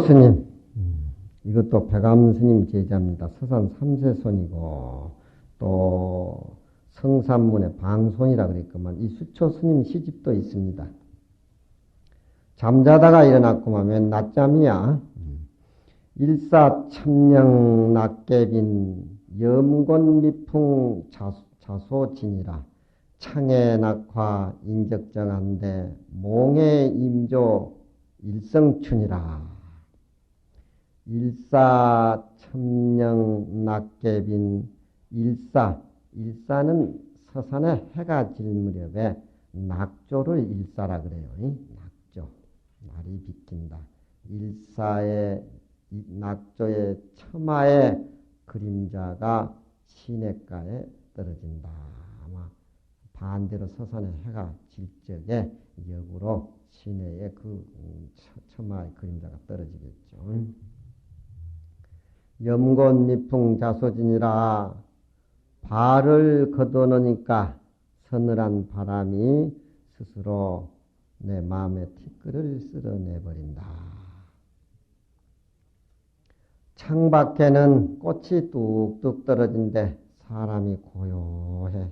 스님, 이것도 백암 스님 제자입니다. 서산 3세손이고, 또 성산문의 방손이라 그랬구만. 이 수초 스님 시집도 있습니다. 잠자다가 일어났구만. 웬 낮잠이야? 일사천령 낙계빈 염곤미풍 자소진이라 창의 낙화 인적정한데 몽의 임조 일성춘이라. 일사천령 낙계빈 일사는 서산에 해가 질 무렵에 낙조를 일사라 그래요. 낙조, 날이 비킨다. 일사의 낙조의 처마의 그림자가 시냇가에 떨어진다. 아마 반대로 서산에 해가 질 적에 역으로 시내에 그 처마의 그림자가 떨어지겠죠. 염곤미풍 자소진이라 발을 걷어놓으니까 서늘한 바람이 스스로 내 마음의 티끌을 쓸어내버린다. 창밖에는 꽃이 뚝뚝 떨어진데 사람이 고요해.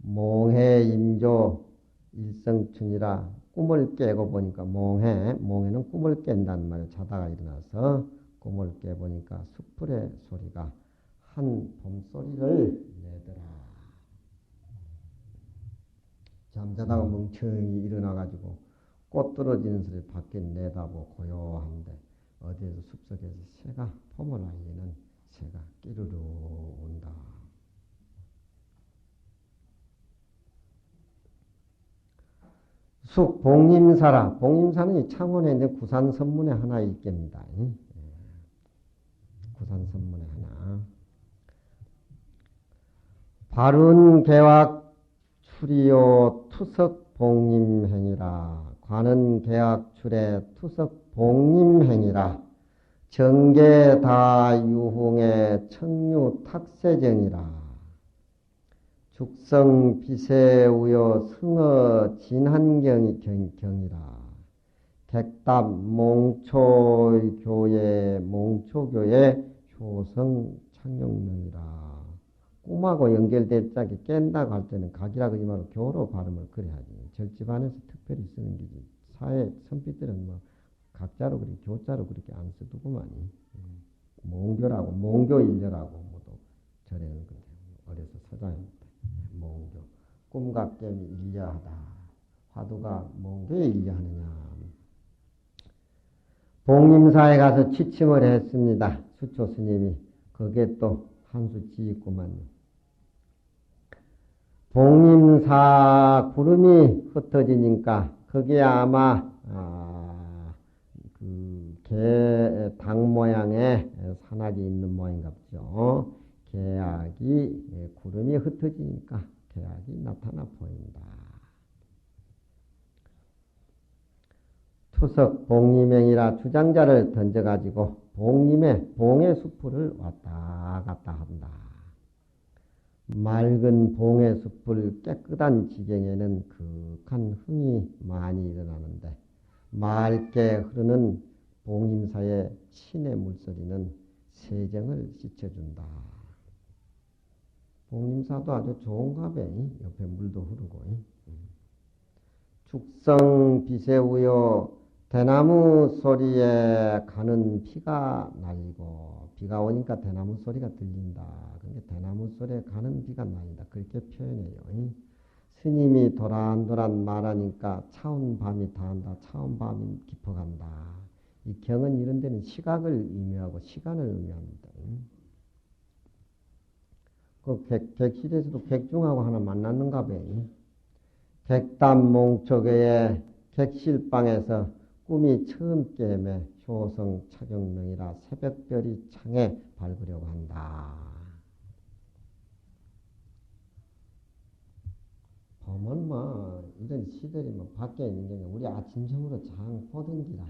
몽해임조 일성춘이라 꿈을 깨고 보니까 몽해는 꿈을 깬단 말이에요. 자다가 일어나서 꿈을 깨보니까 수풀의 소리가 한 봄소리를 내더라. 잠자다가 멍청히 일어나가지고 꽃 떨어지는 소리 밖에 내다보고 고요한데 어디에서 숲속에서 새가 봄을 알리는 새가 끼르르 온다. 숙 봉림사라. 봉림사는 이 창원에 있는 구산선문에 하나 있겠습니다. 구산선문에 하나. 바른 개학 출이요 투석 봉림행이라. 관은 개학 출에 투석 봉림행이라. 정계다 유흥의 청류 탁세정이라. 죽성 비세우여 승어 진한경이라. 객답 몽초교의 효성 창룡명이라. 꿈하고 연결될 적에 깬다고 할 때는 각이라 그러지 말고 교로 발음을 그래야 하지. 절집안에서 특별히 쓰는 게지. 사회 선비들은 뭐 각자로 그렇게 교자로 그렇게 안 쓰더구만이. 몽교라고 몽교일려라고 모두 절에는 그래. 어려서 서장입니다. 몽교. 꿈과 깨미 일려하다. 화두가 몽교에 일려하느냐. 봉림사에 가서 취침을 했습니다. 수초 스님이. 거기에 또 한수 지있구만요. 봉림사 구름이 흩어지니까 거기에 아마 당 모양의 산악이 있는 모양인가 보죠. 개악이 구름이 흩어지니까 개악이 나타나 보인다. 투석 봉림행이라 주장자를 던져가지고 봉의 숲을 왔다 갔다 한다. 맑은 봉의 숲을 깨끗한 지경에는 극한 흥이 많이 일어나는데 맑게 흐르는 봉림사의 신의 물소리는 세정을 씻어준다. 봉림사도 아주 좋은가 봐. 옆에 물도 흐르고. 죽성 비세우여 대나무 소리에 가는 비가 날리고 비가 오니까 대나무 소리가 들린다. 그러니까 대나무 소리에 가는 비가 날린다. 그렇게 표현해요. 스님이 도란도란 말하니까 차운 밤이 다한다. 차운 밤이 깊어간다. 이 경은 이런 데는 시각을 의미하고 시간을 의미합니다. 그 객실에서도 객중하고 하나 만났는가 봐요. 객담몽초교의 객실방에서 꿈이 처음 깨매 효성 차경명이라 새벽별이 창에 밝으려고 한다. 보면 뭐 이런 시들이 뭐 밖에 있는 게 우리 아침정으로 장 보든기라.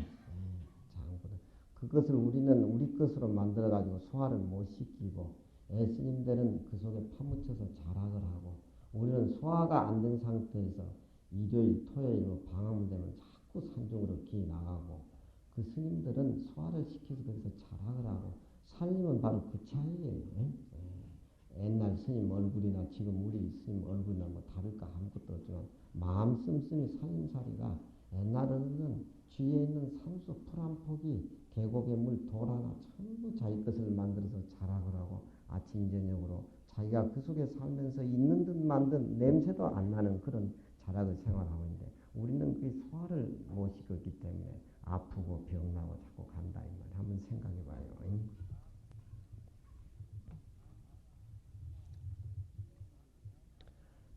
그것을 우리는 우리 것으로 만들어 가지고 소화를 못 시키고 스님들은 그 속에 파묻혀서 자락을 하고 우리는 소화가 안 된 상태에서 일요일, 토요일 방학문 되면 자꾸 산중으로 기 나가고 그 스님들은 소화를 시켜서 거기서 자락을 하고 살림은 바로 그 차이예요. 옛날 스님 얼굴이나 지금 우리 스님 얼굴이나 뭐 다를까 아무것도 없지만 마음 씀씀이 살림살이가 옛날에는 주위에 있는 산수 풀 한 폭이 계곡의 물 돌 하나 전부 자기 것을 만들어서 자락을 하고 아침 저녁으로 자기가 그 속에 살면서 있는 듯 만 듯 냄새도 안 나는 그런 자락을 생활하고 있는데 우리는 그 소화를 못 시켰기 때문에 아프고 병나고 자꾸 간다 이 말. 한번 생각해 봐요.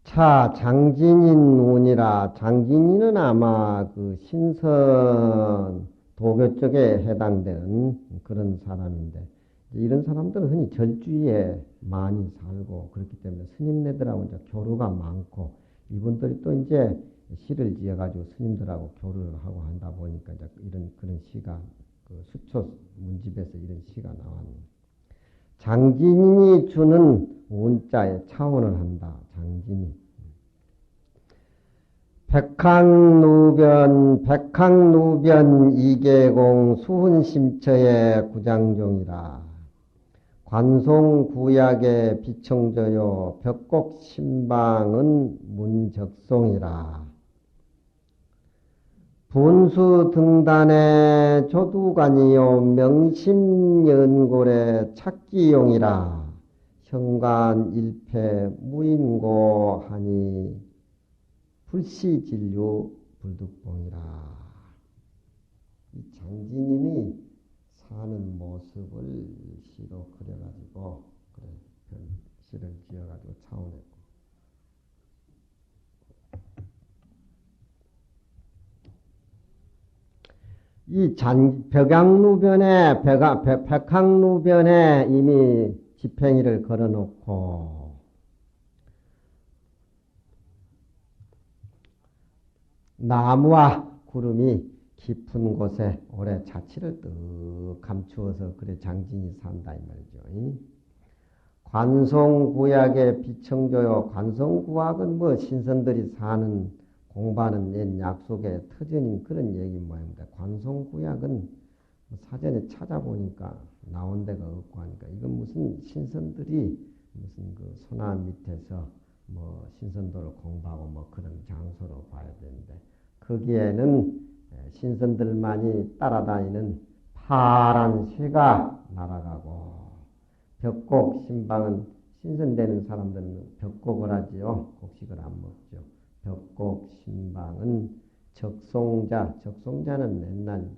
차 장진인 운이라 장진인은 아마 그 신선 도교 쪽에 해당되는 그런 사람인데 이런 사람들은 흔히 절주에 많이 살고 그렇기 때문에 스님네들하고 이제 교류가 많고 이분들이 또 이제 시를 지어가지고 스님들하고 교류를 하고 한다 보니까 이제 이런 그런 시가 그 수초 문집에서 이런 시가 나왔네요. 장진인이 주는 운자에 차원을 한다. 장진이. 백항누변 이계공 수훈심처의 구장종이라 관송구약의 비청저요 벽곡신방은 문적송이라 분수등단의 조두관이요 명심연골의 찾기용이라 현관일패 무인고하니 불시진류 불득봉이라. 이 장진인이 사는 모습을 시로 그려가지고 그래 시를 지어가지고 차원했고 이 백항루변에 이미 지팽이를 걸어놓고 나무와 구름이 깊은 곳에 오래 자취를 뜩 감추어서 그래 장진이 산다 이 말이죠. 관송구약의 비청조요. 관송구약은 뭐 신선들이 사는 공부하는 옛 약속의 터전인 그런 얘기인 모양입니다. 관송구약은 사전에 찾아보니까 나온 데가 없고 하니까 이건 무슨 신선들이 무슨 그 소남 밑에서 뭐 신선도를 공부하고 뭐 그런 장소로 봐야 되는데 거기에는 신선들만이 따라다니는 파란 새가 날아가고 벽곡 신방은 신선되는 사람들은 벽곡을 하지요. 곡식을 안 먹죠. 벽곡 신방은 적송자는 맨날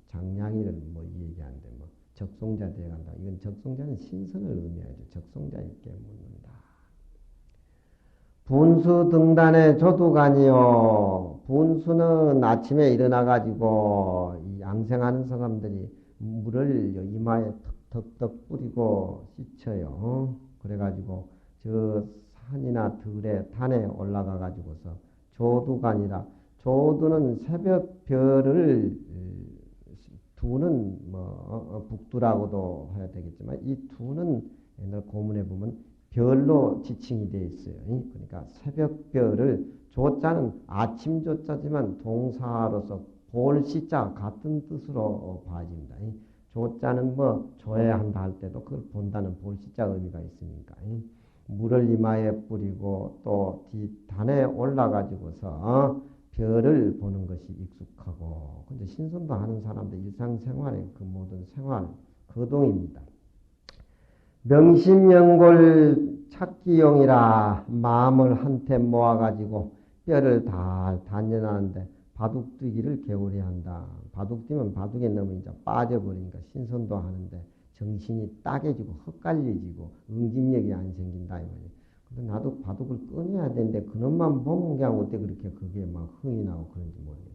장량이를 뭐 얘기하는데 뭐 적송자 되어 간다. 이건 적송자는 신선을 의미하죠. 적송자 있게 묻는다. 분수 등단의 조두간이요. 분수는 아침에 일어나가지고 양생하는 사람들이 물을 이마에 덕덕 뿌리고 씻어요. 그래가지고 저 산이나 들에 단에 올라가가지고서 조두간이라 조두는 새벽별을 두는 뭐 북두라고도 해야 되겠지만 이 두는 옛날 고문에 보면 별로 지칭이 되어 있어요. 그러니까 새벽별을 조자는 아침 조자지만 동사로서 볼시자 같은 뜻으로 봐집니다. 조자는 뭐 조회한다 할 때도 그걸 본다는 볼시자 의미가 있으니까 물을 이마에 뿌리고 또 단에 올라가지고서 별을 보는 것이 익숙하고 근데 신선도 하는 사람들 일상생활의 그 모든 생활 거동입니다. 명심연골 찾기용이라 마음을 한테 모아가지고 뼈를 다 단련하는데 바둑뛰기를 게으리 한다. 바둑뛰면 바둑에 너무 이제 빠져버리니까 신선도 하는데 정신이 따개지고 헛갈려지고 응집력이 안 생긴다 이 말이에요. 근데 나도 바둑을 꺼내야 되는데 그놈만 보면 그냥 어때 그렇게 그게 막 흥이 나고 그런지 모르겠어.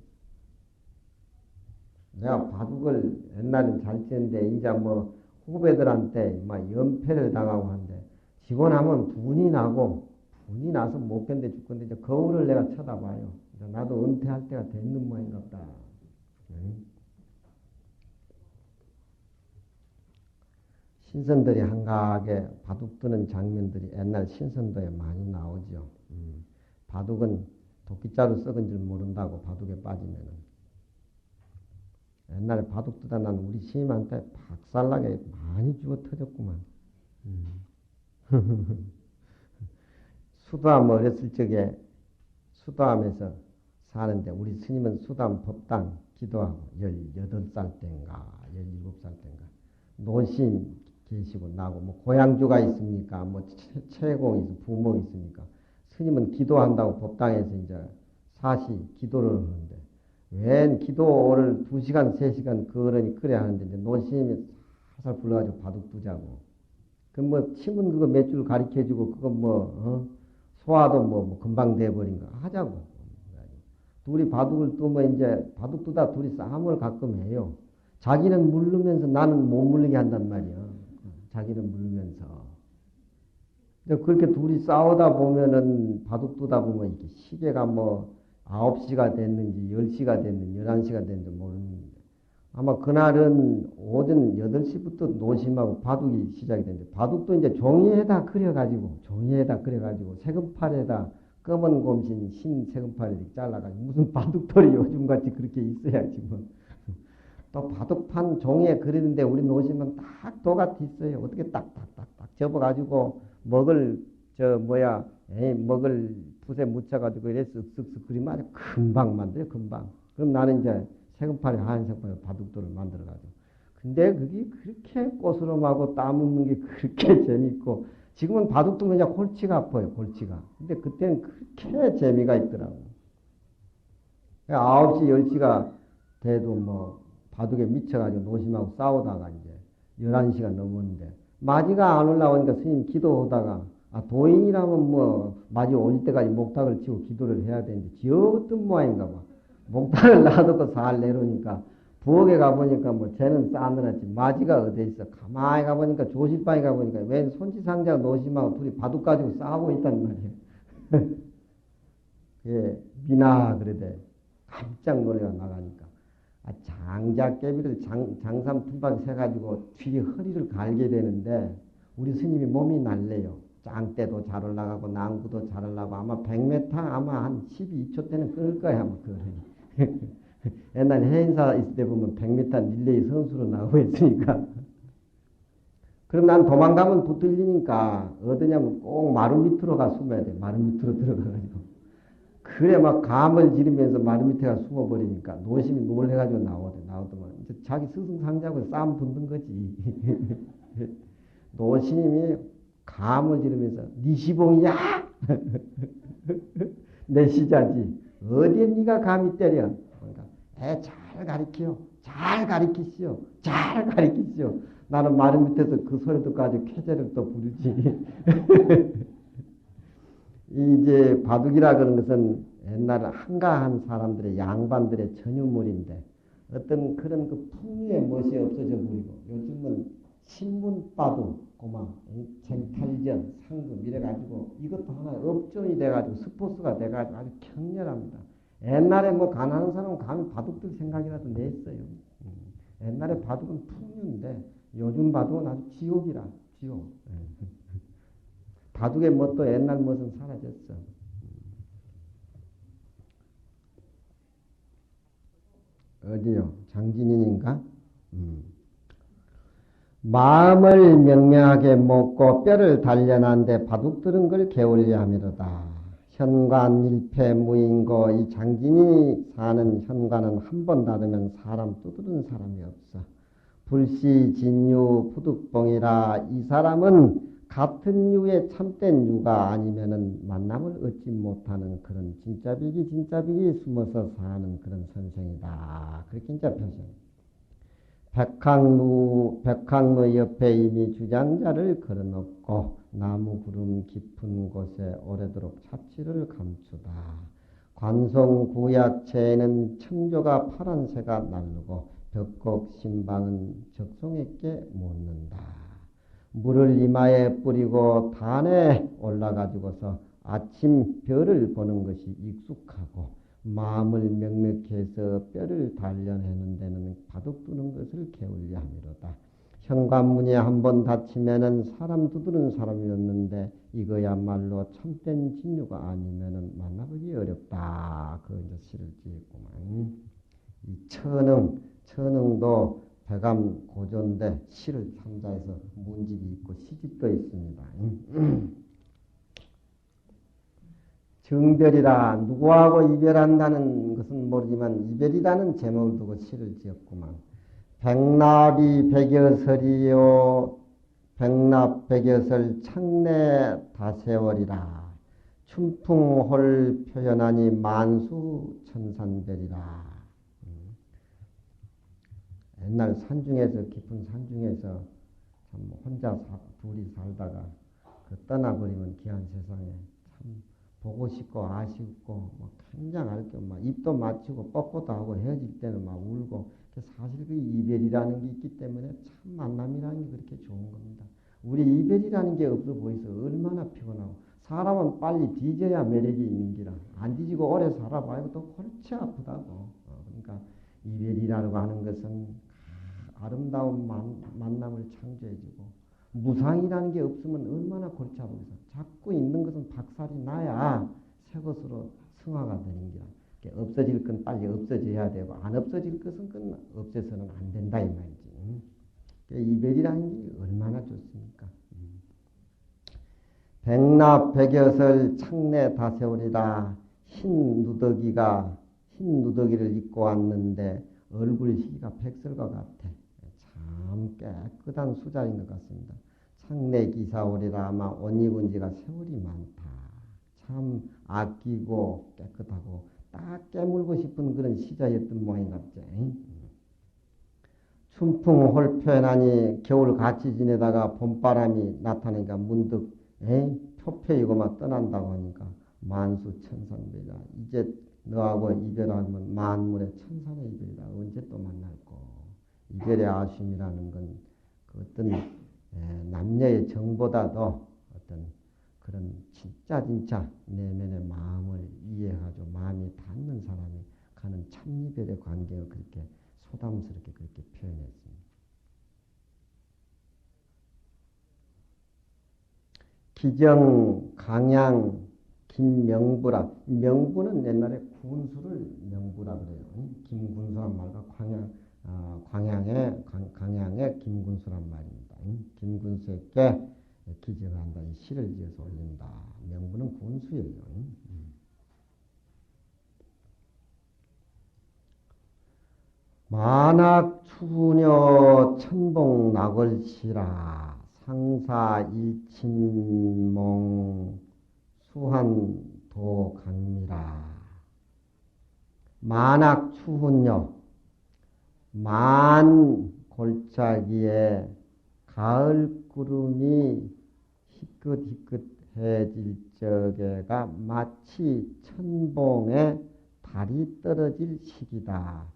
내가 바둑을 옛날엔 잘 치는데 이제 뭐 후배들한테 막 연패를 당하고 한데 지고 나면 분이 나서 못 견뎌 죽건데 이제 거울을 내가 쳐다봐요. 나도 은퇴할 때가 됐는 모양인가 보다. 신선들이 한가하게 바둑 두는 장면들이 옛날 신선도에 많이 나오죠. 바둑은 도끼자루 썩은 줄 모른다고 바둑에 빠지면은 옛날에 바둑 두다 난 우리 스님한테 박살나게 많이 죽어 터졌구만. 수도암 어렸을 적에 수도암에서 사는데 우리 스님은 수도암 법당 기도하고 18살 때인가 17살 때인가 노심 계시고 나고 뭐 고향주가 있습니까? 뭐 채공이 있어 부목이 있습니까? 스님은 기도한다고 법당에서 이제 사시 기도를 하는데 웬 기도를 2시간 3시간 그러니 그래 하는데 이제 노심이 살살 불러가지고 바둑 두자고 그 뭐 침은 그거 몇 줄 가르쳐주고 그거 뭐 소화도 뭐 금방 돼버린 거 하자고 둘이 바둑을 두면 이제 바둑 두다 둘이 싸움을 가끔 해요. 자기는 물르면서 나는 못 물리게 한단 말이야. 자기는 물면서. 그렇게 둘이 싸우다 보면은 바둑 두다 보면 이렇게 시계가 뭐 9시가 됐는지 10시가 됐는지 11시가 됐는지 모르는데 아마 그날은 오전 8시부터 노심하고 바둑이 시작이 됐는데 바둑도 이제 종이에다 그려가지고 세금팔에다 검은 곰신 흰 세금팔에 이렇게 잘라가지고 무슨 바둑돌이 요즘같이 그렇게 있어야지 뭐. 또 바둑판 종이에 그리는데 우리 노심은 딱 도같이 있어요. 어떻게 딱딱딱딱 접어가지고 먹을 먹을 붓에 묻혀가지고 이래서 쓱쓱쓱 그리면 아주 금방 만들어요. 금방. 그럼 나는 이제 세금팔에 하얀 색깔 바둑돌을 만들어가지고. 근데 그게 그렇게 꼬스름하고 땀 묻는 게 그렇게 재밌고 지금은 바둑도 그냥 골치가 아파요. 골치가. 근데 그때는 그렇게 재미가 있더라고. 9시 10시가 돼도 뭐 바둑에 미쳐가지고 노심하고 싸우다가 이제 11시가 넘었는데 마지가 안 올라오니까 스님 기도하다가 도인이라면 뭐 마지 올 때까지 목탁을 치고 기도를 해야 되는데 저 어떤 모양인가 봐. 목탁을 놔두고 살 내려오니까 부엌에 가보니까 뭐 쟤는 싸늘하지 마지가 어디 있어. 가만히 가보니까 조실방에 가보니까 웬 손지상자가 노심하고 둘이 바둑 가지고 싸우고 있단 말이에요. 예, 미나 그러대. 깜짝 놀래가 나가니까. 장작개비를 장삼 tum박 세가지고 뒤에 허리를 갈게 되는데 우리 스님이 몸이 날래요. 짱대도 잘 올라가고 낭구도 잘 올라가고 아마 100m 아마 한 12초 때는 끊을 거야 아마 그 옛날 해인사 있을 때 보면 100m 릴레이 선수로 나오고 있으니까 그럼 난 도망가면 붙들리니까 어디냐면 꼭 마루 밑으로 가 숨어야 돼. 마루 밑으로 들어가가지고 그래 막 감을 지르면서 마루 밑에 가 숨어버리니까 노심이 놀래가지고 나오더만 자기 스승상자하고 싸움 붙는 거지. 노심이 감을 지르면서 니 시봉이야? 내 시자지. 어디에 니가 감히 때려? 그러니까 잘 가르치오. 잘 가르치시오. 잘 가르치시오. 나는 마루 밑에서 그 소리 듣고까지 쾌재를 또 부르지. 이제 바둑이라 그런 것은 옛날 한가한 사람들의 양반들의 전유물인데 어떤 그런 그 풍류의 멋이 없어져 버리고 요즘은 신문바둑, 고마, 쟁탈전, 상금 이래가지고 이것도 하나의 업종이 돼가지고 스포츠가 돼가지고 아주 격렬합니다. 옛날에 뭐 가난한 사람은 감히 바둑들 생각이라도 냈어요. 옛날에 바둑은 풍류인데 요즘 바둑은 아주 지옥이라 지옥. 바둑의 멋도 옛날 멋은 사라졌어. 어디요? 장진인인가? 마음을 명명하게 먹고 뼈를 단련한데 바둑 들은 걸 게을리 함이로다. 현관 일패 무인고 이 장진인이 사는 현관은 한 번 닫으면 사람 두드는 사람이 없어. 불시 진유 부득봉이라 이 사람은 같은 유의 참된 유가 아니면은 만남을 얻지 못하는 그런 진짜비기 숨어서 사는 그런 선생이다. 그렇게 이제 표현. 백항루 옆에 이미 주장자를 걸어놓고 나무 구름 깊은 곳에 오래도록 차치를 감추다. 관송 구약체에는 청조가 파란새가 날르고 벽곡 신방은 적송에게 묻는다. 물을 이마에 뿌리고 단에 올라가지고서 아침 별을 보는 것이 익숙하고 마음을 명맥히 해서 뼈를 단련하는 데는 바둑 두는 것을 게을리함이로다. 현관문이 한번 닫히면은 사람 두드는 사람이었는데 이거야말로 참된 진유가 아니면은 만나보기 어렵다. 그 이제 시를 지었구만. 이 천음 천흥도 백암 고조인데 시를 참자해서 문집이 있고 시집도 있습니다. 정별이라 누구하고 이별한다는 것은 모르지만 이별이라는 제목을 두고 시를 지었구만. 백납이 백여설이요 백납 백여설 창내 다세월이라 춘풍홀 표현하니 만수 천산별이라. 옛날 산중에서 깊은 산중에서 참 혼자 둘이 살다가 그 떠나버리면 귀한 세상에 참 보고 싶고 아쉽고 막 굉장할 겸 입도 맞추고 뻗고도 하고 헤어질 때는 막 울고 사실 그 이별이라는 게 있기 때문에 참 만남이라는 게 그렇게 좋은 겁니다. 우리 이별이라는 게 없어 보이서 얼마나 피곤하고 사람은 빨리 뒤져야 매력이 있는 기라 안 뒤지고 오래 살아봐야 또 골치 아프다고. 그러니까 이별이라고 하는 것은 아름다운 만남을 창조해주고 무상이라는 게 없으면 얼마나 골치 아프겠어. 자꾸 있는 것은 박살이 나야 새 것으로 승화가 되는 거야. 없어질 건 빨리 없어져야 되고 안 없어질 것은 그건 없애서는 안 된다 이 말이지. 이별이라는 게 얼마나 좋습니까. 백납 백여설 창내 다세월이라 흰 누더기를 입고 왔는데 얼굴 희가 백설과 같아. 참 깨끗한 수자인 것 같습니다. 창내 기사오리라 아마 옷 입은 지가 세월이 많다. 참 아끼고 깨끗하고 딱 깨물고 싶은 그런 시자였던 모양 같지. 춘풍홀 표현하니 겨울 같이 지내다가 봄바람이 나타나니까 문득 표표이고 막 떠난다고 하니까 만수 천산배다. 이제 너하고 이별하면 만물의 천산의 이별이다. 언제 또 만날고. 이별의 아쉬움이라는 건 그 어떤 남녀의 정보다도 어떤 그런 진짜 내면의 마음을 이해하고 마음이 닿는 사람이 가는 참이별의 관계를 그렇게 소담스럽게 그렇게 표현했습니다. 기정, 강양, 김명부라. 명부는 옛날에 군수를 명부라 그래요. 김군수란 말과 강양의 김군수란 말입니다. 김군수에게 기정한다. 시를 지어서 올린다. 명부는 군수예요. 만학추녀 천봉낙월시라 상사일침몽 수한도강미라. 만학추훈요 만 골짜기에 가을 구름이 희끗희끗해질 적에가 마치 천봉에 달이 떨어질 시기다.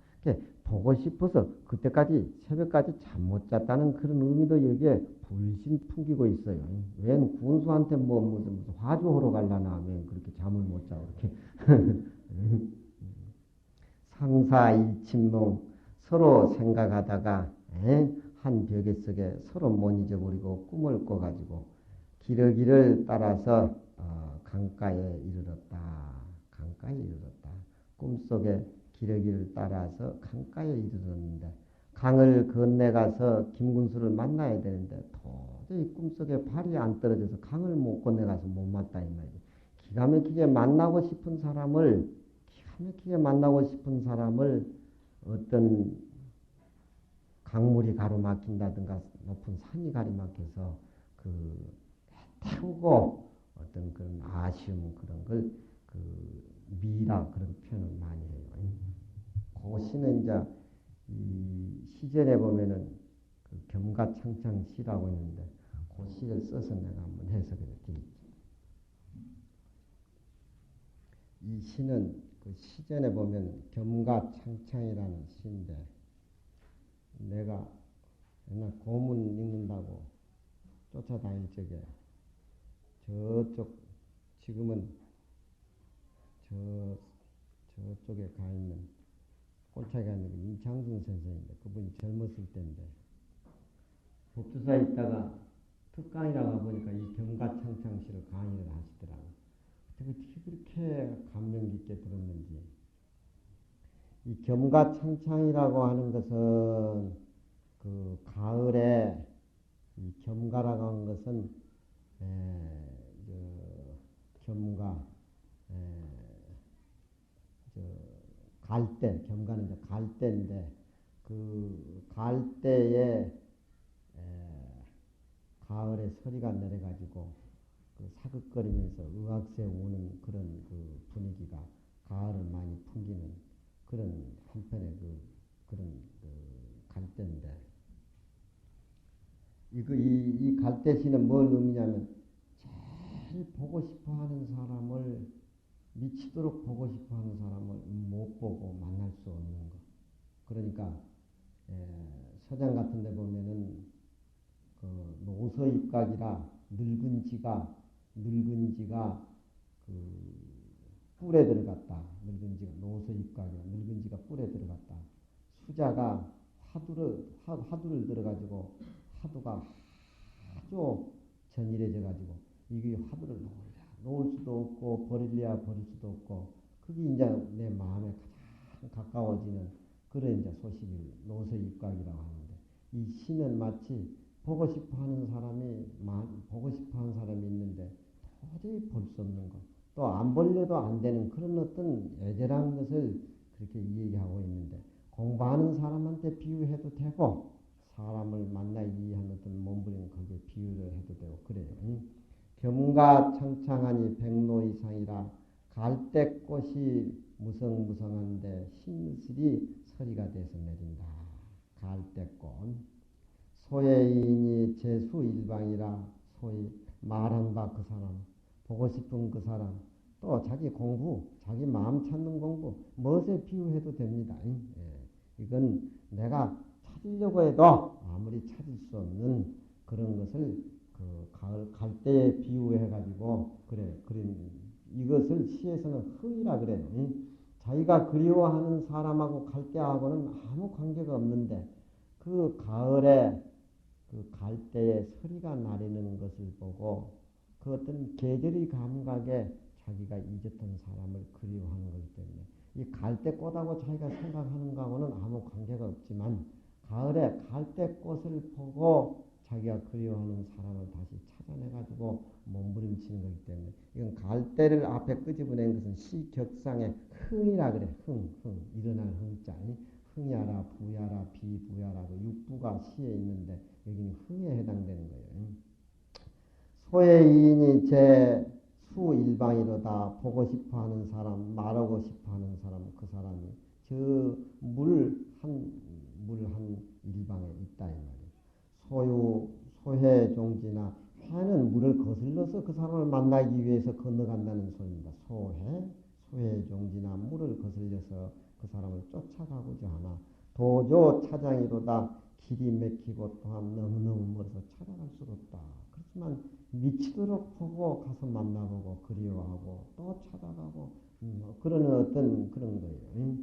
보고 싶어서 그때까지 새벽까지 잠 못 잤다는 그런 의미도 여기에 불신 풍기고 있어요. 웬 군수한테 무슨 화조하러 갈라나 왜 그렇게 잠을 못 자고 이렇게 상사일침몽 서로 생각하다가 한 벽에 속에 서로 못 잊어버리고 꿈을 꿔가지고 기러기를 따라서 강가에 이르렀다. 강가에 이르렀다. 꿈속에 기러기를 따라서 강가에 이르렀는데 강을 건너가서 김군수를 만나야 되는데 도저히 꿈속에 발이 안 떨어져서 강을 못 건너가서 못 만났다 이 말이지. 기가 막히게 만나고 싶은 사람을 어떤 강물이 가로막힌다든가 높은 산이 가로막혀서 태우고 어떤 그런 아쉬움 그런 걸 미라 그런 표현을 많이 해요. 그 시는 이제 이 시전에 보면은 겸가창창시라고 있는데 그 시를 써서 내가 한번 해석을 드릴게요. 이 시는 그 시전에 보면 겸가창창이라는 시인데 내가 옛날 고문 읽는다고 쫓아다닐 적에 저쪽 지금은 저쪽에 가 있는 꼴차게 하는 이창순 선생인데 그분이 젊었을 때인데 법조사에 있다가 특강이라고 가보니까 이 겸가창창시를 강의를 하시더라고요. 어떻게 그렇게 감명 깊게 들었는지 이 겸가창창이라고 하는 것은 그 가을에 이 겸가라고 하는 것은 저 겸가 에, 저 갈대 겸가는 이제 갈대인데 그 갈대에 가을에 서리가 내려가지고 그 사극거리면서 의학새 우는 그런 그 분위기가 가을을 많이 풍기는 그런 한편의 그런 그 갈대인데 이 갈대시는 뭘 의미냐면 제일 보고 싶어하는 사람을 미치도록 보고 싶어하는 사람을 못 보고 만날 수 없는 것. 그러니까 서장 같은 데 보면은 그 노서입각이라 늙은지가 그 뿔에 들어갔다. 늙은지가 노서입각이라 늙은지가 뿔에 들어갔다. 수자가 화두를 들어가지고 화두가 아주 전일해져 가지고 이게 화두를 놓을 수도 없고 버릴래야 버릴 수도 없고 그게 이제 내 마음에 가장 가까워지는 그런 이제 소식이 노서입각이라고 하는데 이 시는 마치 보고 싶어하는 사람이 있는데 도저히 볼 수 없는 것, 또 안 보려도 안 되는 그런 어떤 애절한 것을 그렇게 얘기하고 있는데 공부하는 사람한테 비유해도 되고 사람을 만나 이해하는 어떤 몸부림 거기에 비유를 해도 되고 그래요. 겸가창창하니 백로 이상이라 갈대꽃이 무성무성한데 신슬이 서리가 돼서 내린다. 갈대꽃. 소외인이 제수일방이라 소위 말한 바 그 사람, 보고 싶은 그 사람, 또 자기 공부, 자기 마음 찾는 공부, 무엇에 비유해도 됩니다. 이건 내가 찾으려고 해도 아무리 찾을 수 없는 그런 것을 그 가을 갈대에 비유해가지고 그런 이것을 시에서는 흥이라 그래요. 자기가 그리워하는 사람하고 갈대하고는 아무 관계가 없는데 그 가을에 그 갈대에 서리가 나리는 것을 보고 그 어떤 계절의 감각에 자기가 잊었던 사람을 그리워하는 것이기 때문에 이 갈대꽃하고 자기가 생각하는 거하고는 아무 관계가 없지만 가을에 갈대꽃을 보고 자기가 그리워하는 사람을 다시 찾아내가지고 몸부림치는 것이기 때문에 이건 갈대를 앞에 끄집어낸 것은 시격상의 흥이라 그래. 흥 일어날 흥자. 흥야라 부야라 비부야라 그 육부가 시에 있는데 여기는 흥에 해당되는 거예요. 소외이인이 제 수일방이로다. 보고 싶어하는 사람, 말하고 싶어하는 사람, 그 사람이 저 물 한 일방에 있다 이 말이에요. 소해종지나 해는 물을 거슬러서 그 사람을 만나기 위해서 건너간다는 소리입니다. 소해종지나 물을 거슬려서 그 사람을 쫓아가고자 하나 도저 차장이로다. 길이 막히고 또한 너무너무 멀어서 찾아갈 수가 없다. 그렇지만 미치도록 보고 가서 만나보고 그리워하고 또 찾아가고 그런 어떤 그런 거예요.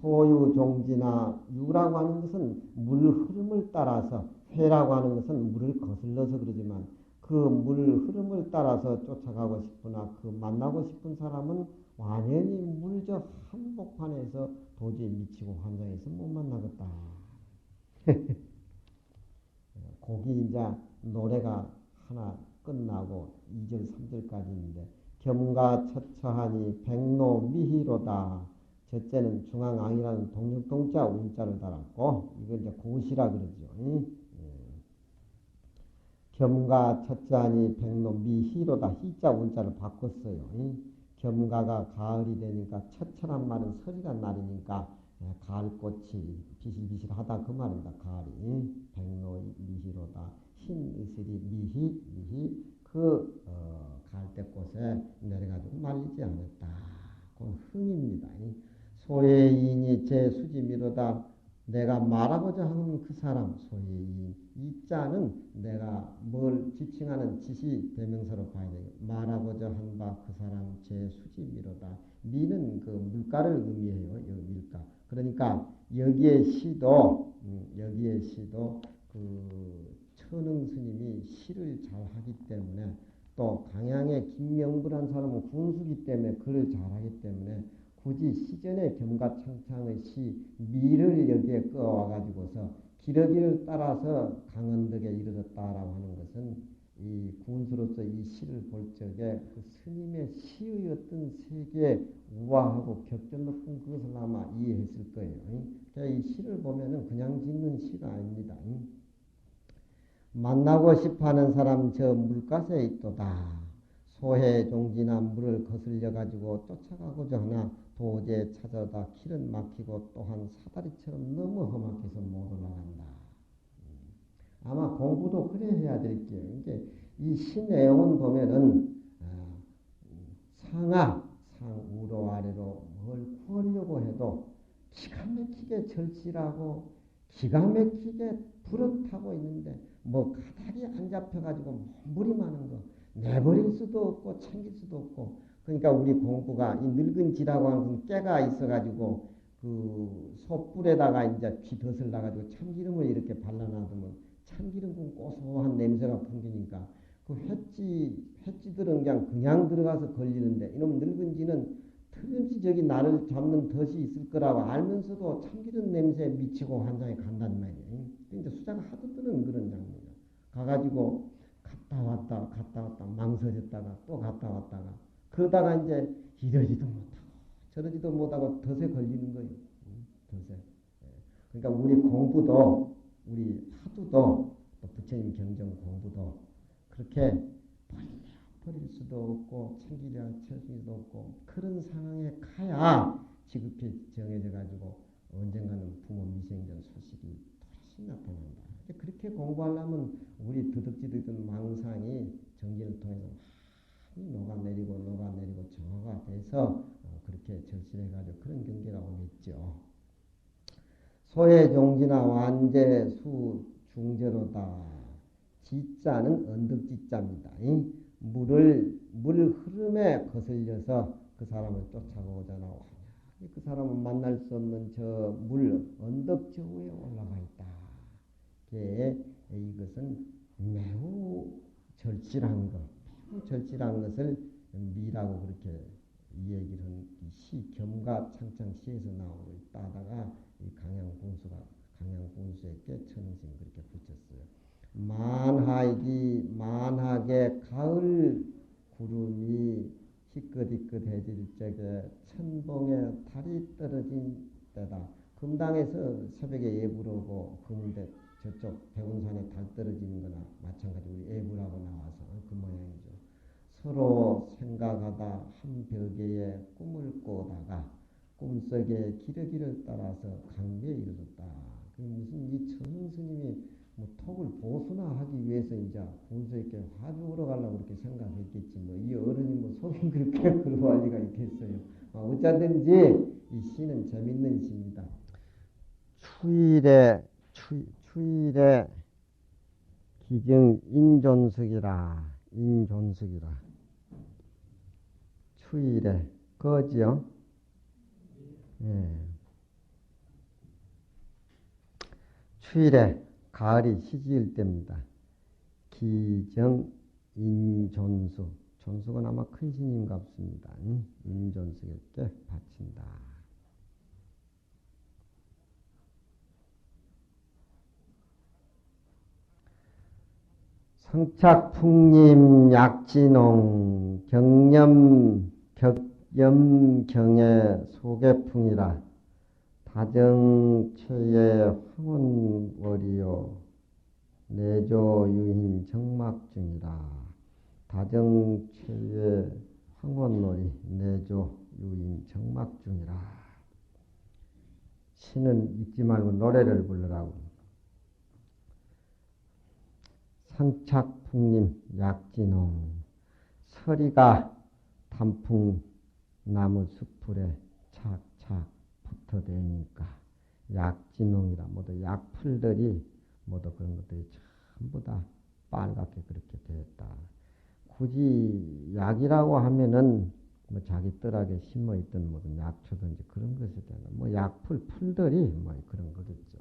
소유종지나 유라고 하는 것은 물 흐름을 따라서 회라고 하는 것은 물을 거슬러서 그러지만 그 물 흐름을 따라서 쫓아가고 싶으나 그 만나고 싶은 사람은 완연히 물적 한복판에서 도저히 미치고 환장해서 못 만나겠다. 거기 이제 노래가 하나 끝나고 2절 3절까지 있는데 겸가 처처하니 백로 미희로다. 첫째는 중앙앙이라는 동력동자 운자를 달았고 이걸 이제 고시라 그러죠. 겸가 첫자니 백로 미희로다. 희자 운자를 바꿨어요. 겸가가 가을이 되니까 처처란 말은 서리가 날이니까 가을꽃이 비실비실하다 그 말입니다. 가을이 백로 미희로다. 흰 이슬이 미희 그 가을대꽃에 내려가지고 말리지 않았다. 그건 흥입니다. 소외인이 제 수지미로다. 내가 말하고자 하는 그 사람 소외인 이 자는 내가 뭘 지칭하는 지시 대명사로 봐야 돼요. 말하고자 한 바 그 사람 제 수지미로다. 미는 그 물가를 의미해요. 여기 밀가. 그러니까 여기에 시도 그 천흥 스님이 시를 잘 하기 때문에 또 강양의 김명부라는 사람은 군수기 때문에 글을 잘 하기 때문에 굳이 시전의 겸가창창의 시 미를 여기에 끌어와가지고서 기러기를 따라서 강언덕에 이르렀다라고 하는 것은 이 군수로서 이 시를 볼 적에 그 스님의 시의 어떤 세계에 우아하고 격전 높은 그것을 아마 이해했을 거예요. 이 시를 보면은 그냥 짓는 시가 아닙니다. 만나고 싶어하는 사람 저 물가에 있도다. 소해 종지나 물을 거슬려 가지고 쫓아가고자 하나 도저히 찾아다 길은 막히고 또한 사다리처럼 너무 험악해서 못 올라간다. 아마 공부도 그래 해야 될게요. 이게 이 시 내용은 보면은 상하, 상우로 아래로 뭘 구하려고 해도 기가 막히게 절실하고 기가 막히게 부릇하고 있는데 뭐 가닥이 안 잡혀가지고 물이 많은 거 내버릴 수도 없고 챙길 수도 없고 그러니까 우리 공부가 이 늙은 지라고 하는 깨가 있어가지고 그 솥불에다가 이제 피 덫을 나가지고 참기름을 이렇게 발라놔두면 참기름 고소한 냄새가 풍기니까 그 횟쥐들은 그냥 들어가서 걸리는데 이놈 늙은 지는 틀림없이 저기 나를 잡는 덫이 있을 거라고 알면서도 참기름 냄새에 미치고 환장에 간단 말이에요. 근데 수자가 하도 뜨는 그런 장면이야. 가가지고 갔다 왔다 망설였다가 또 갔다 왔다가 그러다가 이제 이러지도 못하고 저러지도 못하고 덫에 걸리는 거예요. 덫에. 그러니까 우리 공부도 우리 화두도 부처님 경전 공부도 그렇게 버릴 수도 없고 챙기려 칠 수도 없고 그런 상황에 가야 지극히 정해져 가지고 언젠가는 부모 미생전 소식이 또다시 나타난다. 그렇게 공부하려면 우리 드득지득한 망상이 정진을 통해서 많이 녹아내리고 정화가 돼서 그렇게 절실해 가지고 그런 경계가 오겠죠. 소해 종지나 완제 수 중제로다. 지자는 언덕지자입니다. 물 흐름에 거슬려서 그 사람을 쫓아오고자 나오냐. 그 사람은 만날 수 없는 저 물 언덕 저 위에 올라가 있다. 이것은 매우 절실한 것, 매우 절실한 것을 미라고 그렇게 이 얘기를 한 시 겸가 창창 시에서 나오고 있다다가 이 강양군수에게 천승 그렇게 붙였어요. 만하게 가을 구름이 희끗희끗해질 적에 천봉에 달이 떨어진 때다. 금당에서 새벽에 예불 오고 그런데 저쪽 백운산에 달 떨어지는 거나 마찬가지로 우리 예불하고 나와서 그 모양이죠. 서로 생각하다 한 벽에 꿈을 꾸다가 꿈속에 기러기를 따라서 강배에 이르렀다. 무슨 이 천승스님이 뭐 톡을 보수나하기 위해서 이제 군수에게 화두로 가려고 그렇게 생각했겠지. 뭐 이 어른이 뭐 속이 그렇게 그러할 리가 있겠어요. 어쩌든지 이 시는 재밌는 시입니다. 추일의 기증 인존석이라. 추일의 거지요. 예. 추일에 가을이 시지일 때입니다. 기정 인존수. 존수는 아마 큰 스님 같습니다. 인존수에게 바친다. 성착풍림 약진홍 격염경의 소개풍이라 다정체의 황혼월이요 내조유인 정막중이라. 다정체의 황혼월이 내조유인 정막중이라. 시는 잊지 말고 노래를 부르라고. 성착풍림 약진홍. 서리가 단풍나무 숲풀에 착착 붙어대니까 약진홍이라. 모두 약풀들이 모두 그런 것들이 전부 다 빨갛게 그렇게 되었다. 굳이 약이라고 하면은 뭐 자기 뜰하게 심어있던 무슨 약초든지 그런 것이 되나. 뭐 풀들이 뭐 그런 거겠죠.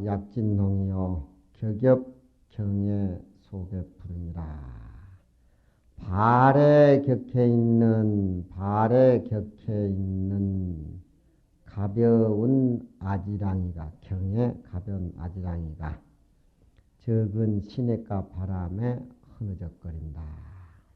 약진홍이요 격엽경의 속에 푸르니라. 발에 격해 있는 가벼운 아지랑이가, 경에 가벼운 아지랑이가 적은 시냇가 바람에 흐느적거린다.